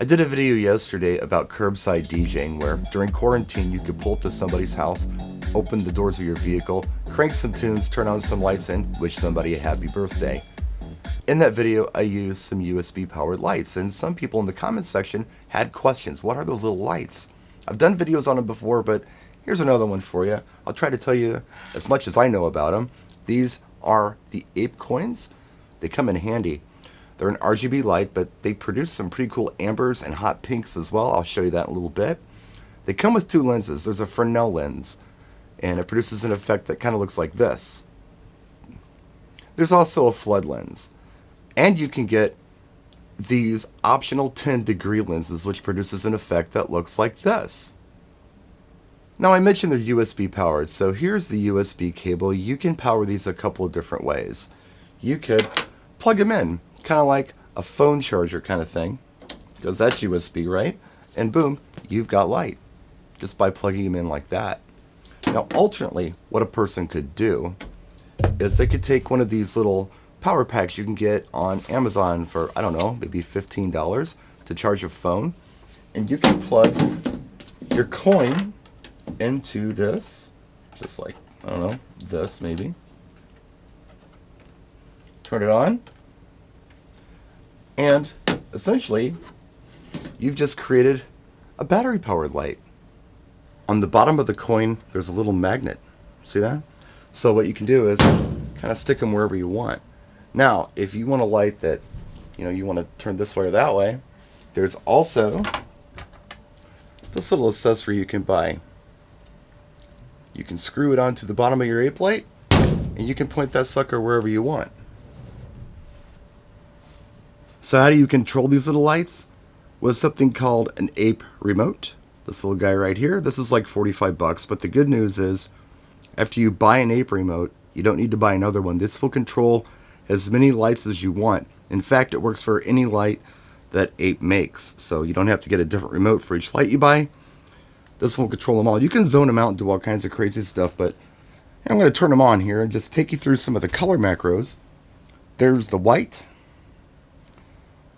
I did a video yesterday about curbside DJing where during quarantine you could pull up to somebody's house, open the doors of your vehicle, crank some tunes, turn on some lights and wish somebody a happy birthday. In that video I used some USB powered lights and some people in the comments section had questions. What are those little lights? I've done videos on them before, but here's another one for you. I'll try to tell you as much as I know about them. These are the Ape coins. They come in handy. They're an RGB light, but they produce some pretty cool ambers and hot pinks as well. I'll show you that in a little bit. They come with two lenses. There's a Fresnel lens, and it produces an effect that kind of looks like this. There's also a flood lens. And you can get these optional 10-degree lenses, which produces an effect that looks like this. Now I mentioned they're USB powered, so here's the USB cable. You can power these a couple of different ways. You could plug them in, kind of like a phone charger kind of thing, because that's USB, right? And boom, you've got light, just by plugging them in like that. Now alternately, what a person could do is they could take one of these little power packs you can get on Amazon for, I don't know, maybe $15 to charge a phone, and you can plug your coin into this, just like, I don't know, this maybe. Turn it on, and essentially you've just created a battery powered light. On the bottom of the coin there's a little magnet, see that? So what you can do is kind of stick them wherever you want. Now if you want a light that, you want to turn this way or that way, there's also this little accessory you can buy. You can screw it onto the bottom of your Ape light and you can point that sucker wherever you want. So how do you control these little lights? With something called an Ape remote. This little guy right here. This is like 45 bucks, but the good news is after you buy an Ape remote, you don't need to buy another one. This will control as many lights as you want. In fact, it works for any light that Ape makes. So you don't have to get a different remote for each light you buy. This will control them all. You can zone them out and do all kinds of crazy stuff, but I'm going to turn them on here and just take you through some of the color macros. There's the white.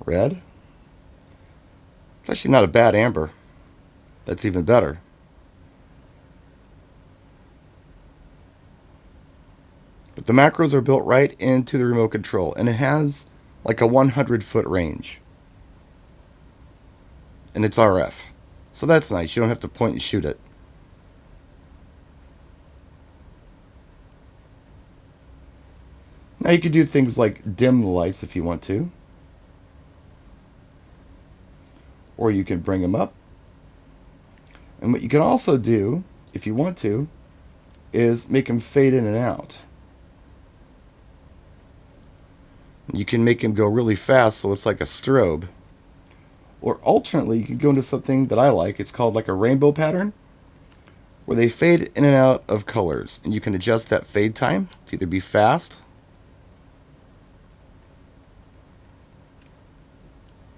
Red. It's actually not a bad amber. That's even better. But the macros are built right into the remote control, and it has like a 100-foot range. And it's RF. So that's nice. You don't have to point and shoot it. Now you can do things like dim the lights if you want to. Or you can bring them up. And what you can also do, if you want to, is make them fade in and out. You can make them go really fast so it's like a strobe. Or alternately, you can go into something that I like. It's called like a rainbow pattern, where they fade in and out of colors. And you can adjust that fade time to either be fast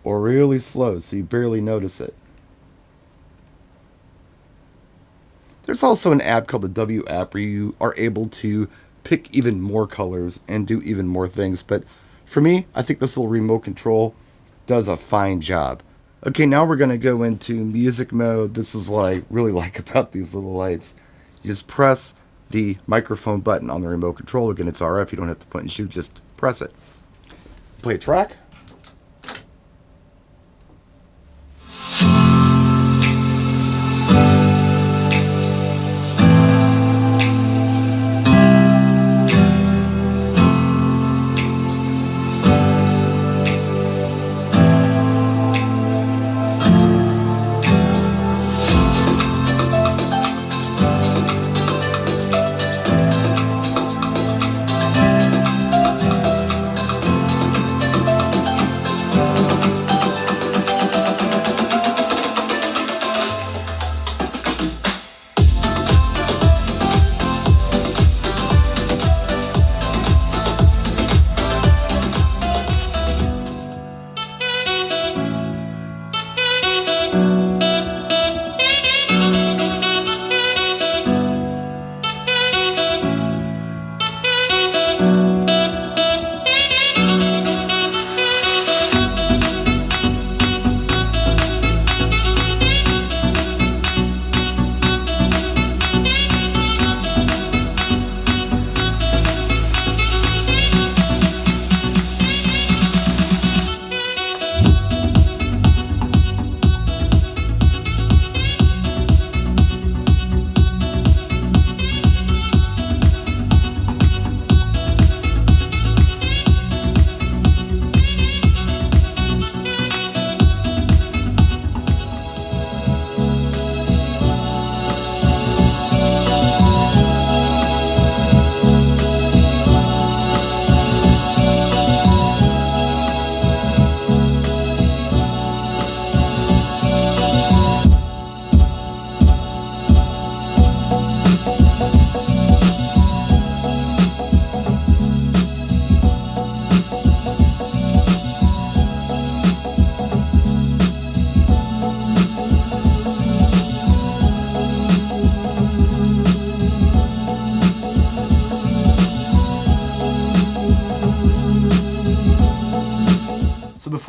or really slow, so you barely notice it. There's also an app called the W app where you are able to pick even more colors and do even more things. But for me, I think this little remote control does a fine job. Okay, now we're going to go into music mode. This is what I really like about these little lights. You just press the microphone button on the remote control. Again, it's RF. You don't have to point and shoot. Just press it. Play a track.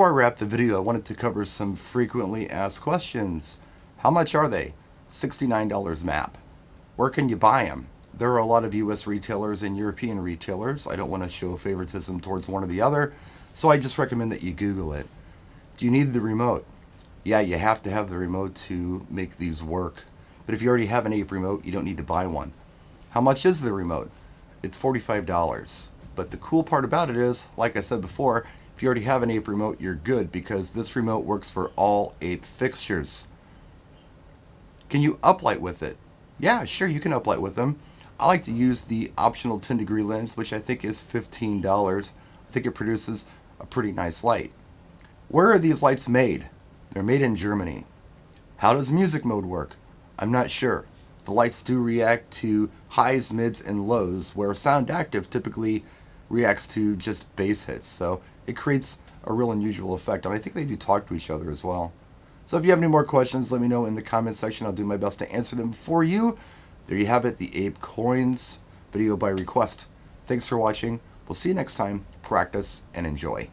Before I wrap the video, I wanted to cover some frequently asked questions. How much are they? $69 map. Where can you buy them? There are a lot of US retailers and European retailers. I don't want to show favoritism towards one or the other, so I just recommend that you Google it. Do you need the remote? Yeah, you have to have the remote to make these work. But if you already have an Ape remote, you don't need to buy one. How much is the remote? It's $45. But the cool part about it is, like I said before, if you already have an Ape remote, you're good because this remote works for all Ape fixtures. Can you uplight with it? Yeah, sure, you can uplight with them. I like to use the optional 10-degree lens, which I think is $15. I think it produces a pretty nice light. Where are these lights made? They're made in Germany. How does music mode work? I'm not sure. The lights do react to highs, mids, and lows, where sound active typically reacts to just bass hits. So it creates a real unusual effect, and I think they do talk to each other as well. So if you have any more questions, let me know in the comment section. I'll do my best to answer them for you. There you have it, the Ape Coins video by request. Thanks for watching. We'll see you next time. Practice and enjoy.